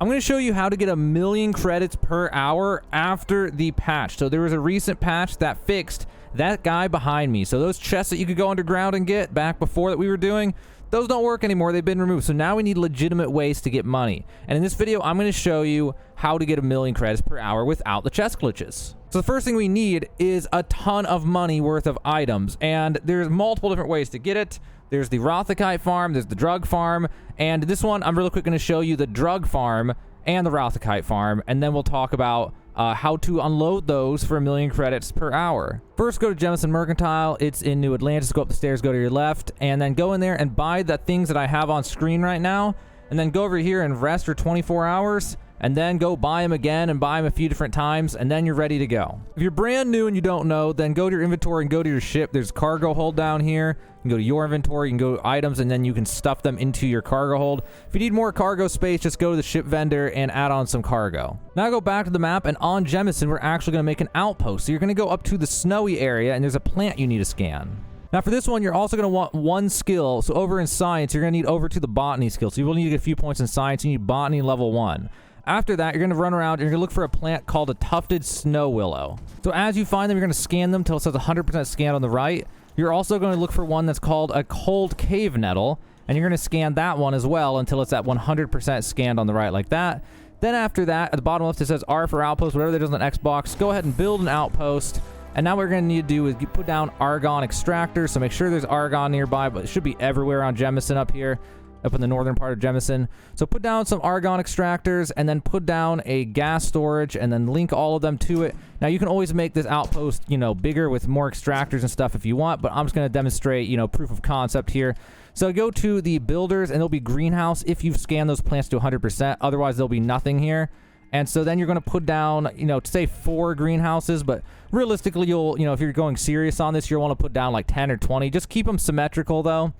I'm going to show you how to get 1,000,000 credits per hour after the patch. So there was a recent patch that fixed that guy behind me. So those chests that you could go underground and get back before that we were doing, those don't work anymore. They've been removed. So now we need legitimate ways to get money. And in this video, I'm going to show you how to get 1,000,000 credits per hour without the chest glitches. So the first thing we need is a ton of money worth of items. And there's multiple different ways to get it. There's the Rothikite farm, there's the drug farm, and this one I'm really quick going to show you the drug farm and the Rothikite farm, and then we'll talk about how to unload those for 1,000,000 credits per hour. First, go to Jemison Mercantile. It's in New Atlantis. Go up the stairs, go to your left, and then go in there and buy the things that I have on screen right now, and then go over here and rest for 24 hours, and then go buy them again and buy them a few different times, and then you're ready to go. If you're brand new and you don't know, then go to your inventory and go to your ship. There's cargo hold down here. You can go to your inventory, you can go to items, and then you can stuff them into your cargo hold. If you need more cargo space, just go to the ship vendor and add on some cargo. Now go back to the map, and on Jemison, we're actually going to make an outpost. So you're going to go up to the snowy area, and there's a plant you need to scan. Now for this one, you're also going to want one skill. So over in science, you're going to need over to the botany skill. So you will need to get a few points in science. You need botany level 1. After that, you're going to run around and you're going to look for a plant called a tufted snow willow. So as you find them, you're going to scan them until it says 100% scanned on the right. You're also going to look for one that's called a cold cave nettle, and you're going to scan that one as well until it's at 100% scanned on the right like that. Then after that, at the bottom left, it says R for outpost, whatever that is on Xbox. Go ahead and build an outpost. And now what we're going to need to do is put down argon extractors. So make sure there's argon nearby, but it should be everywhere on Jemison up here. Up in the northern part of Jemison. So put down some argon extractors and then put down a gas storage and then link all of them to it. Now you can always make this outpost, you know, bigger with more extractors and stuff if you want, but I'm just going to demonstrate, you know, proof of concept here. So go to the builders and there'll be greenhouse if you've scanned those plants to 100%. Otherwise there'll be nothing here. And so then you're going to put down, you know, say 4 greenhouses, but realistically you'll, you know, if you're going serious on this, you'll want to put down like 10 or 20. Just keep them symmetrical though.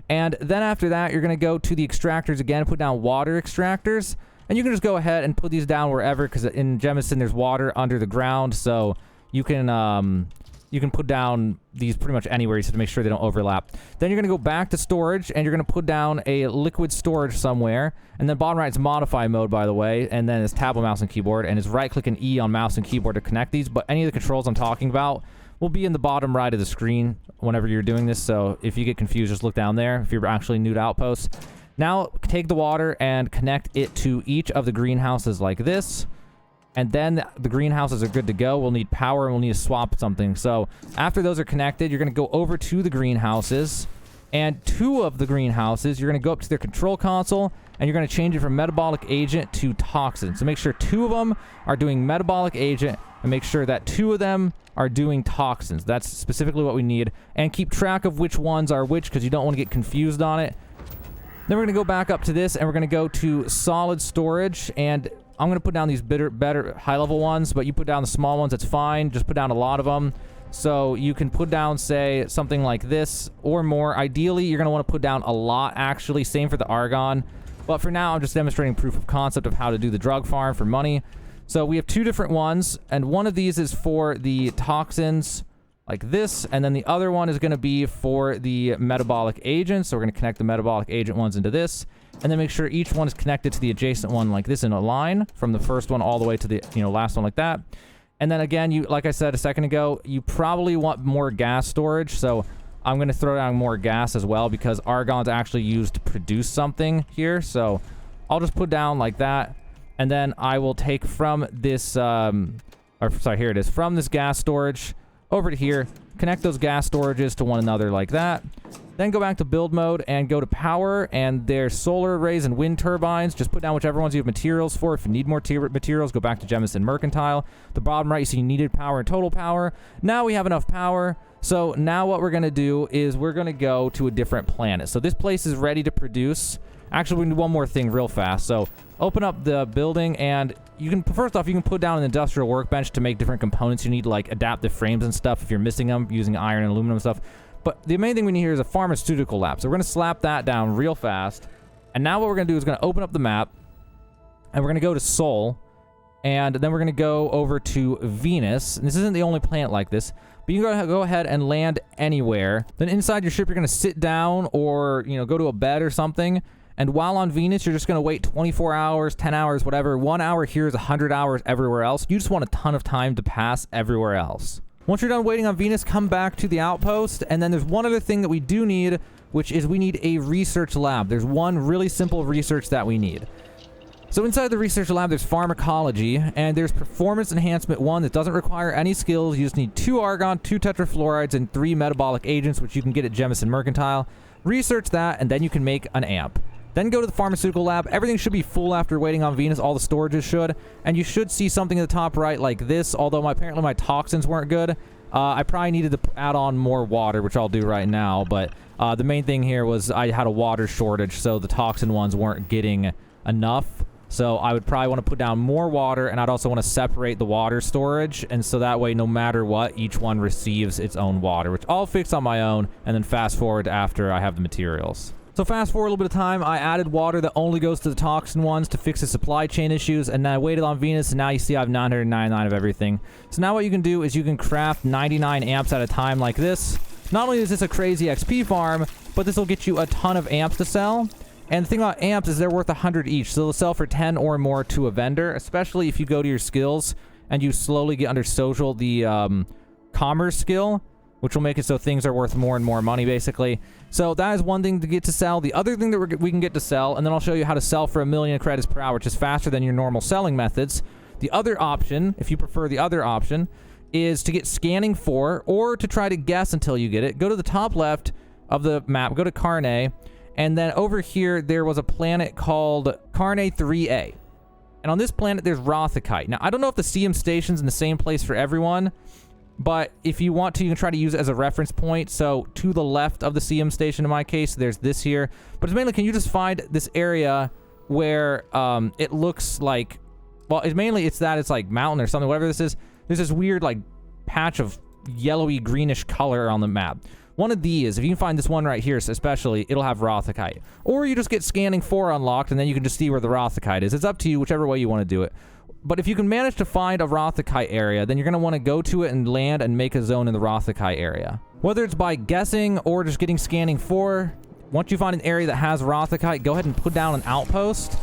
And then after that, you're going to go to the extractors again, put down water extractors, and you can just go ahead and put these down wherever, because in Jemison there's water under the ground, so you can put down these pretty much anywhere to make sure they don't overlap. Then you're going to go back to storage, and you're going to put down a liquid storage somewhere, and then bottom right is modify mode, by the way, and then it's tab on mouse and keyboard, and it's right click and E on mouse and keyboard to connect these, but any of the controls I'm talking about will be in the bottom right of the screen whenever you're doing this, so if you get confused, just look down there if you're actually new to Outposts. Now take the water and connect it to each of the greenhouses like this, and then the greenhouses are good to go. We'll need power and we'll need to swap something. So after those are connected, you're going to go over to the greenhouses, and 2 of the greenhouses, you're going to go up to their control console and you're going to change it from metabolic agent to toxin. So make sure 2 of them are doing metabolic agent, and make sure that 2 of them are doing toxins. That's specifically what we need. And keep track of which ones are which, because you don't want to get confused on it. Then we're going to go back up to this, and we're going to go to solid storage, and I'm going to put down these better high-level ones, but you put down the small ones, that's fine. Just put down a lot of them. So you can put down, say, something like this or more. Ideally, you're going to want to put down a lot, actually. Same for the argon. But for now, I'm just demonstrating proof of concept of how to do the drug farm for money. So we have 2 different ones, and one of these is for the toxins like this, and then the other one is going to be for the metabolic agents. So we're going to connect the metabolic agent ones into this, and then make sure each one is connected to the adjacent one like this in a line from the first one all the way to the, you know, last one like that. And then again, you, like I said a second ago, you probably want more gas storage. So I'm going to throw down more gas as well, because argon's actually used to produce something here. So I'll just put down like that. And then I will take from this, here it is, from this gas storage over to here, connect those gas storages to one another like that. Then go back to build mode and go to power, and there's solar arrays and wind turbines. Just put down whichever ones you have materials for. If you need more materials, go back to Jemison Mercantile. The bottom right, you see you needed power and total power. Now we have enough power. So now what we're going to do is we're going to go to a different planet. So this place is ready to produce. Actually, we need one more thing real fast. So open up the building, and you can, first off, you can put down an industrial workbench to make different components you need, like adaptive frames and stuff if you're missing them using iron and aluminum stuff. But the main thing we need here is a pharmaceutical lab. So we're going to slap that down real fast. And now what we're going to do is going to open up the map, and we're going to go to Sol, and then we're going to go over to Venus. And this isn't the only planet like this, but you can go ahead and land anywhere. Then inside your ship, you're going to sit down or, you know, go to a bed or something. And while on Venus, you're just going to wait 24 hours, 10 hours, whatever. 1 hour here is 100 hours everywhere else. You just want a ton of time to pass everywhere else. Once you're done waiting on Venus, come back to the outpost. And then there's one other thing that we do need, which is we need a research lab. There's one really simple research that we need. So inside the research lab, there's pharmacology, and there's performance enhancement 1 that doesn't require any skills. You just need 2 argon, 2 tetrafluorides, and 3 metabolic agents, which you can get at Jemison Mercantile. Research that, and then you can make an amp. Then go to the pharmaceutical lab. Everything should be full after waiting on Venus. All the storages should. And you should see something at the top right like this, although apparently my toxins weren't good. I probably needed to add on more water, which I'll do right now. But the main thing here was I had a water shortage, so the toxin ones weren't getting enough. So I would probably want to put down more water, and I'd also want to separate the water storage. And so that way, no matter what, each one receives its own water, which I'll fix on my own, and then fast forward after I have the materials. So fast forward a little bit of time, I added water that only goes to the toxin ones to fix the supply chain issues, and then I waited on Venus, and now you see I have 999 of everything. So now what you can do is you can craft 99 amps at a time like this. Not only is this a crazy XP farm, but this will get you a ton of amps to sell. And the thing about amps is they're worth 100 each, so they'll sell for 10 or more to a vendor, especially if you go to your skills and you slowly get under social the commerce skill, which will make it so things are worth more and more money, basically. So that is one thing to get to sell. The other thing that we can get to sell, and then I'll show you how to sell for 1,000,000 credits per hour, which is faster than your normal selling methods. The other option, if you prefer the other option, is to get scanning for, or to try to guess until you get it. Go to the top left of the map, go to Carne, and then over here, there was a planet called Carne 3A. And on this planet, there's Rothikite. Now, I don't know if the CM station's in the same place for everyone, but if you want to, you can try to use it as a reference point. So to the left of the CM station, in my case, there's this here. But it's mainly, can you just find this area where it looks like, well, it's like mountain or something, whatever this is. There's this weird like patch of yellowy greenish color on the map. One of these, if you can find this one right here especially, it'll have Rothikite. Or you just get scanning 4 unlocked, and then you can just see where the Rothikite is. It's up to you, whichever way you want to do it. But if you can manage to find a Rothikite area, then you're going to want to go to it and land and make a zone in the Rothikite area. Whether it's by guessing or just getting scanning 4, once you find an area that has Rothikite, go ahead and put down an outpost.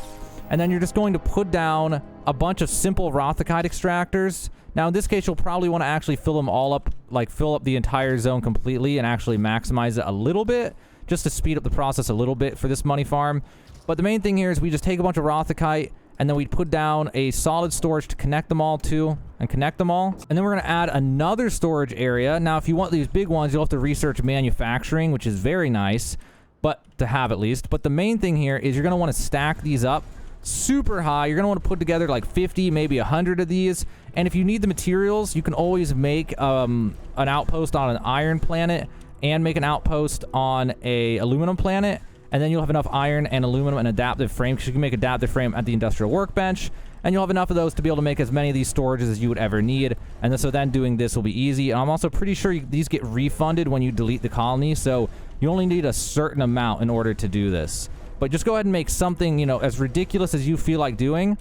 And then you're just going to put down a bunch of simple Rothikite extractors. Now, in this case, you'll probably want to actually fill them all up, like fill up the entire zone completely and actually maximize it a little bit, just to speed up the process a little bit for this money farm. But the main thing here is we just take a bunch of Rothikite, and then we put down a solid storage to connect them all to, and connect them all. And then we're going to add another storage area. Now, if you want these big ones, you'll have to research manufacturing, which is very nice, but to have at least. But the main thing here is you're going to want to stack these up super high. You're going to want to put together like 50, maybe 100 of these. And if you need the materials, you can always make an outpost on an iron planet and make an outpost on a aluminum planet. And then you'll have enough iron and aluminum and adaptive frame, because you can make adaptive frame at the industrial workbench. And you'll have enough of those to be able to make as many of these storages as you would ever need. And so then doing this will be easy. And I'm also pretty sure these get refunded when you delete the colony. So you only need a certain amount in order to do this. But just go ahead and make something, you know, as ridiculous as you feel like doing.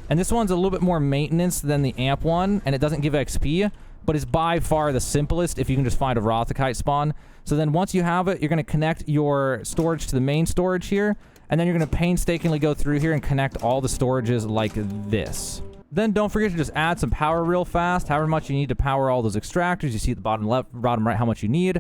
And this one's a little bit more maintenance than the amp one, and it doesn't give XP, but it's by far the simplest if you can just find a Rothikite spawn. So then once you have it, you're going to connect your storage to the main storage here, and then you're going to painstakingly go through here and connect all the storages like this. Then don't forget to just add some power real fast, however much you need to power all those extractors. You see at the bottom left, bottom right how much you need.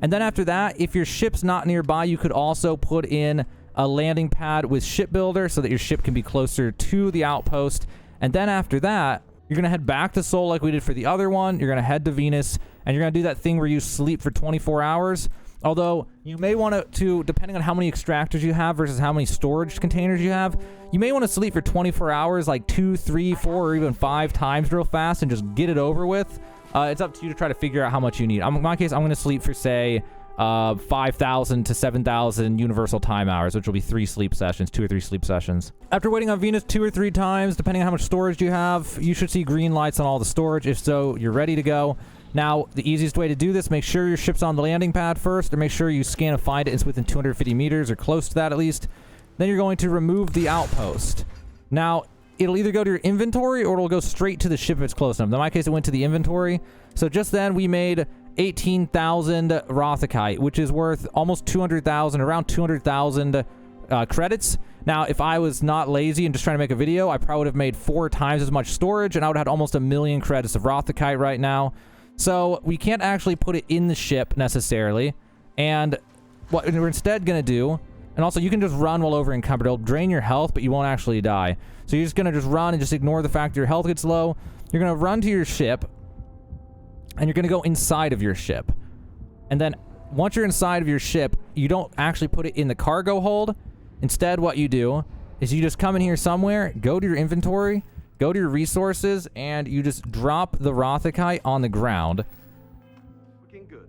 And then after that, if your ship's not nearby, you could also put in a landing pad with shipbuilder so that your ship can be closer to the outpost. And then after that, you're going to head back to Sol like we did for the other one. You're going to head to Venus, and you're going to do that thing where you sleep for 24 hours. Although you may want to, depending on how many extractors you have versus how many storage containers you have, you may want to sleep for 24 hours, like 2, 3, 4, or even 5 times real fast and just get it over with. It's up to you to try to figure out how much you need. In my case, I'm going to sleep for, say, 5,000 to 7,000 universal time hours, which will be 3 sleep sessions, 2 or 3 sleep sessions. After waiting on Venus 2 or 3 times, depending on how much storage you have, you should see green lights on all the storage. If so, you're ready to go. Now, the easiest way to do this, make sure your ship's on the landing pad first, or make sure you scan and find it. It's within 250 meters, or close to that at least. Then you're going to remove the outpost. Now, it'll either go to your inventory, or it'll go straight to the ship if it's close enough. In my case, it went to the inventory. So just then, we made 18,000 Rothikite, which is worth almost 200,000, around 200,000 credits. Now, if I was not lazy and just trying to make a video, I probably would have made 4 times as much storage, and I would have had almost 1 million credits of Rothikite right now. So we can't actually put it in the ship necessarily. And what we're instead going to do, and also you can just run while over encumbered. It'll drain your health, but you won't actually die. So you're just going to just run and just ignore the fact that your health gets low. You're going to run to your ship, and you're going to go inside of your ship. And then once you're inside of your ship, you don't actually put it in the cargo hold. Instead, what you do is you just come in here somewhere, go to your inventory, go to your resources, and you just drop the Rothikite on the ground.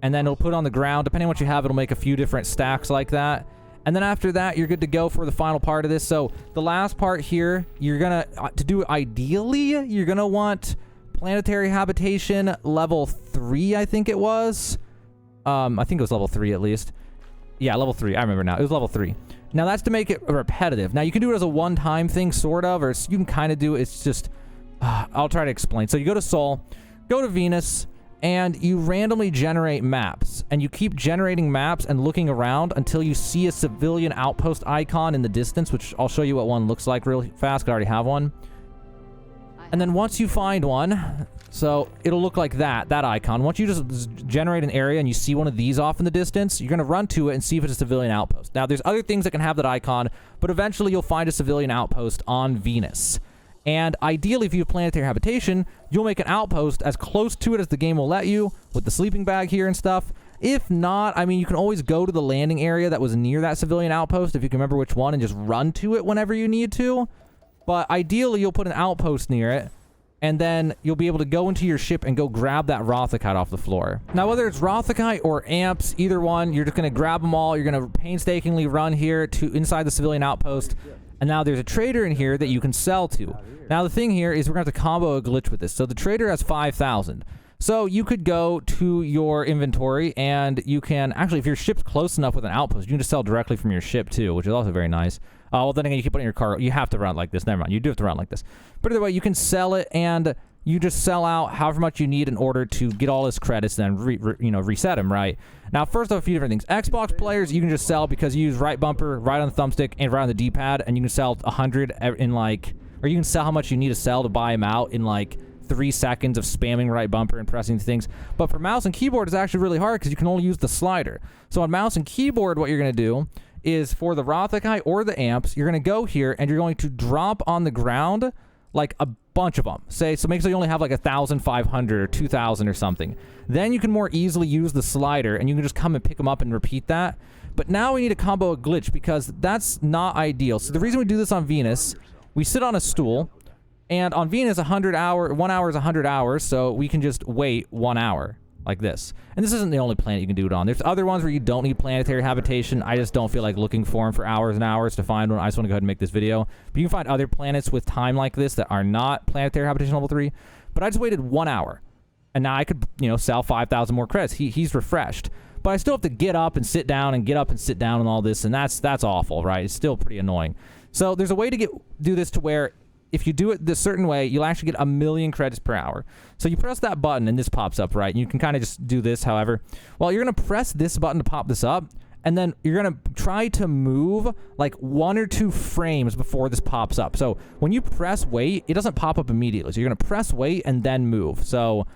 And then it'll put it on the ground. Depending on what you have, it'll make a few different stacks like that. And then after that, you're good to go for the final part of this. So the last part here, you're going to do it ideally, you're going to want planetary habitation level 3, I think it was. I think it was level 3 at least. Yeah, level 3. I remember now. It was level 3. Now, that's to make it repetitive. Now, you can do it as a one-time thing, sort of, or you can kind of do it. It's just... I'll try to explain. So you go to Sol, go to Venus, and you randomly generate maps. And you keep generating maps and looking around until you see a civilian outpost icon in the distance, which I'll show you what one looks like really fast, because I already have one. And then once you find one... So it'll look like that icon. Once you just generate an area and you see one of these off in the distance, you're going to run to it and see if it's a civilian outpost. Now, there's other things that can have that icon, but eventually you'll find a civilian outpost on Venus. And ideally, if you have planetary habitation, you'll make an outpost as close to it as the game will let you, with the sleeping bag here and stuff. If not, I mean, you can always go to the landing area that was near that civilian outpost, if you can remember which one, and just run to it whenever you need to. But ideally, you'll put an outpost near it, and then you'll be able to go into your ship and go grab that Rothikite off the floor. Now, whether it's Rothikite or amps, either one, you're just going to grab them all. You're going to painstakingly run here to inside the civilian outpost. And now there's a trader in here that you can sell to. Now, the thing here is we're going to have to combo a glitch with this. So the trader has 5,000. So you could go to your inventory and you can... Actually, if your ship's close enough with an outpost, you can just sell directly from your ship too, which is also very nice. Well, then again, you keep putting your cargo. You have to run like this. Never mind. You do have to run like this. But either way, you can sell it, and you just sell out however much you need in order to get all his credits, then reset him, right? Now, first off, a few different things. Xbox players, you can just sell because you use right bumper, right on the thumbstick, and right on the D-pad, and you can sell 100 in like... Or you can sell how much you need to sell to buy him out in like 3 seconds of spamming right bumper and pressing things. But for mouse and keyboard, it's actually really hard because you can only use the slider. So on mouse and keyboard, what you're going to do is for the Rothikite or the amps, you're going to go here and you're going to drop on the ground like a bunch of them. So make sure you only have like 1,500 or 2,000 or something. Then you can more easily use the slider and you can just come and pick them up and repeat that. But now we need to combo a glitch because that's not ideal. So the reason we do this on Venus, we sit on a stool, and on Venus, 1 hour is 100 hours, so we can just wait 1 hour. Like this. And this isn't the only planet you can do it on. There's other ones where you don't need planetary habitation. I just don't feel like looking for them for hours and hours to find one. I just want to go ahead and make this video. But you can find other planets with time like this that are not planetary habitation level 3. But I just waited 1 hour. And now I could, sell 5,000 more credits. He's refreshed. But I still have to get up and sit down and get up and sit down and all this. And that's awful, right? It's still pretty annoying. So there's a way to do this to where if you do it this certain way, you'll actually get 1 million credits per hour. So you press that button and this pops up, right? You can kind of just do this, however. Well, you're going to press this button to pop this up, and then you're going to try to move like 1 or 2 frames before this pops up. So when you press wait, it doesn't pop up immediately. So you're going to press wait and then move. So,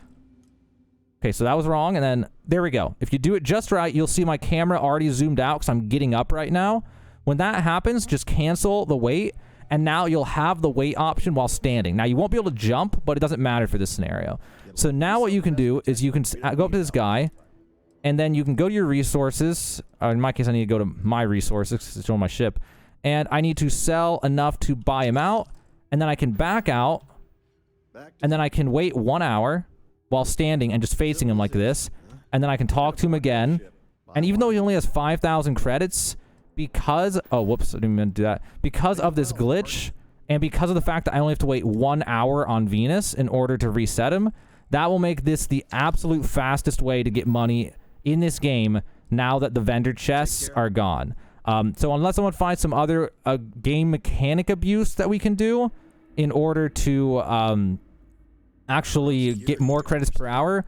okay, so that was wrong, and then there we go. If you do it just right, you'll see my camera already zoomed out because I'm getting up right now. When that happens, just cancel the wait. And now you'll have the wait option while standing. Now, you won't be able to jump, but it doesn't matter for this scenario. So now what you can do is you can go up to this guy, and then you can go to your resources. In my case, I need to go to my resources because it's on my ship. And I need to sell enough to buy him out, and then I can back out, and then I can wait 1 hour while standing and just facing him like this. And then I can talk to him again. And even though he only has 5,000 credits... Because, oh, whoops, I didn't mean to do that. Because of this glitch, and because of the fact that I only have to wait 1 hour on Venus in order to reset him, that will make this the absolute fastest way to get money in this game now that the vendor chests are gone. So unless someone finds some other game mechanic abuse that we can do in order to actually get more credits per hour,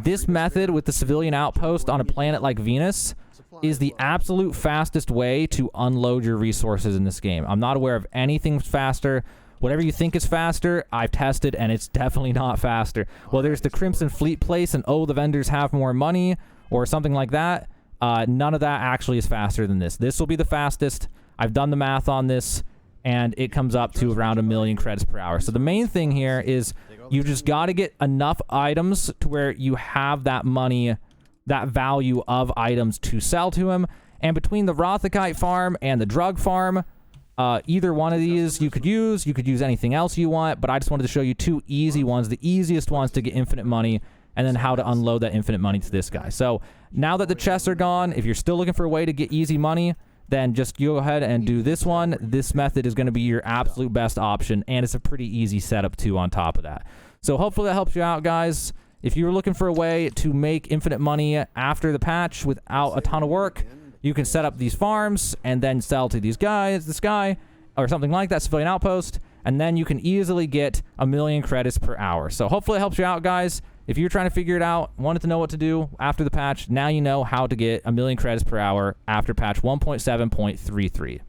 this method with the civilian outpost on a planet like Venus is the absolute fastest way to unload your resources in this game. I'm not aware of anything faster. Whatever you think is faster, I've tested, and it's definitely not faster. Well, there's the Crimson Fleet place, and oh, the vendors have more money, or something like that. None of that actually is faster than this. This will be the fastest. I've done the math on this, and it comes up to around 1 million credits per hour. So the main thing here is you just got to get enough items to where you have that money, that value of items to sell to him. And between the Rothikite farm and the drug farm, either one of these you could use. You could use anything else you want, but I just wanted to show you 2 easy ones, the easiest ones to get infinite money, and then how to unload that infinite money to this guy. So now that the chests are gone, if you're still looking for a way to get easy money, then just go ahead and do this one. This method is going to be your absolute best option, and it's a pretty easy setup too on top of that. So hopefully that helps you out, guys. If you're looking for a way to make infinite money after the patch without a ton of work, you can set up these farms and then sell to these guys, this guy, or something like that, civilian outpost, and then you can easily get 1 million credits per hour. So hopefully it helps you out, guys. If you're trying to figure it out, wanted to know what to do after the patch, now you know how to get 1 million credits per hour after patch 1.7.33.